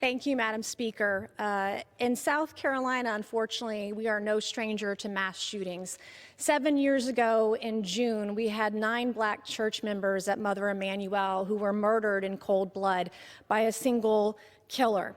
Thank you, Madam Speaker. In South Carolina, unfortunately, we are no stranger to mass shootings. 7 years ago in June, we had 9 black church members at Mother Emanuel who were murdered in cold blood by a single killer.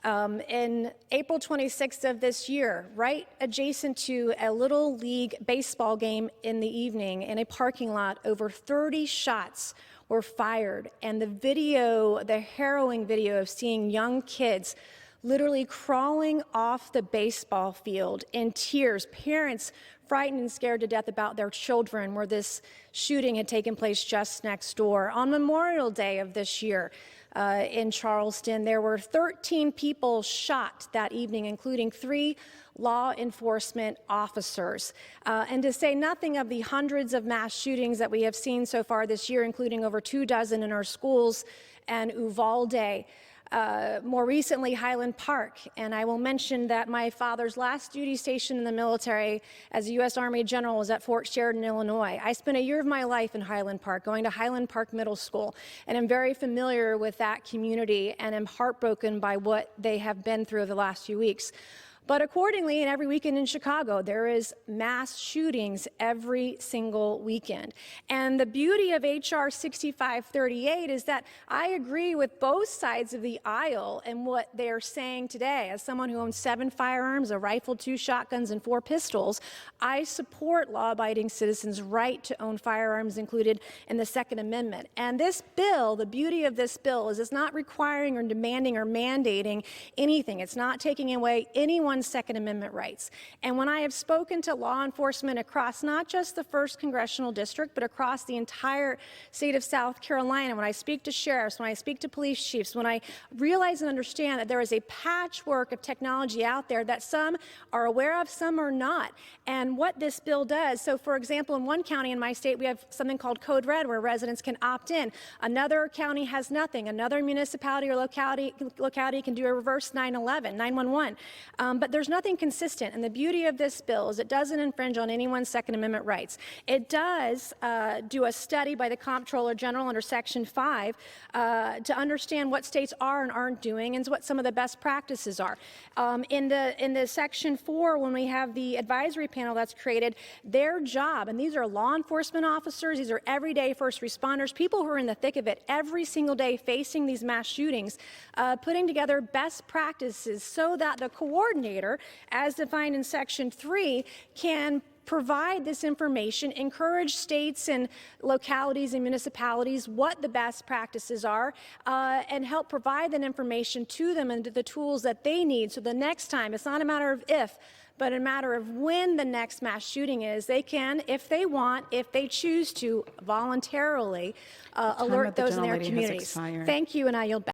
In April 26th of this year, right adjacent to a Little League baseball game in the evening in a parking lot, over 30 shots were fired. And the video, the harrowing video of seeing young kids literally crawling off the baseball field in tears, parents frightened and scared to death about their children, where this shooting had taken place just next door. On Memorial Day of this year in Charleston, there were 13 people shot that evening, including 3 law enforcement officers. And to say nothing of the hundreds of mass shootings that we have seen so far this year, including over 24 in our schools and Uvalde. More recently, Highland Park, and I will mention that my father's last duty station in the military as a U.S. Army general was at Fort Sheridan, Illinois. I spent a year of my life in Highland Park, going to Highland Park Middle School, and I'm very familiar with that community and am heartbroken by what they have been through the last few weeks. But accordingly, and every weekend in Chicago, there is mass shootings every single weekend. And the beauty of H.R. 6538 is that I agree with both sides of the aisle in what they're saying today. As someone who owns 7 firearms, a rifle, 2 shotguns, and 4 pistols, I support law-abiding citizens' right to own firearms included in the Second Amendment. And this bill, the beauty of this bill is it's not requiring or demanding or mandating anything. It's not taking away anyone's Second Amendment rights. And when I have spoken to law enforcement across not just the 1st Congressional District, but across the entire state of South Carolina, when I speak to sheriffs, when I speak to police chiefs, when I realize and understand that there is a patchwork of technology out there that some are aware of, some are not, and what this bill does. So, for example, in one county in my state, we have something called Code Red, where residents can opt in. Another county has nothing. Another municipality or locality can do a reverse 911. But there's nothing consistent, and the beauty of this bill is it doesn't infringe on anyone's Second Amendment rights. It does do a study by the Comptroller General under Section 5 to understand what states are and aren't doing and what some of the best practices are. In the Section 4, when we have the advisory panel that's created, their job, and these are law enforcement officers, these are everyday first responders, people who are in the thick of it every single day facing these mass shootings, putting together best practices so that the coordinator, as defined in Section 3, can provide this information, encourage states and localities and municipalities what the best practices are, and help provide that information to them and the tools that they need. So the next time, it's not a matter of if, but a matter of when the next mass shooting is, they can, if they want, if they choose to, voluntarily alert those in their communities. Thank you, and I yield back.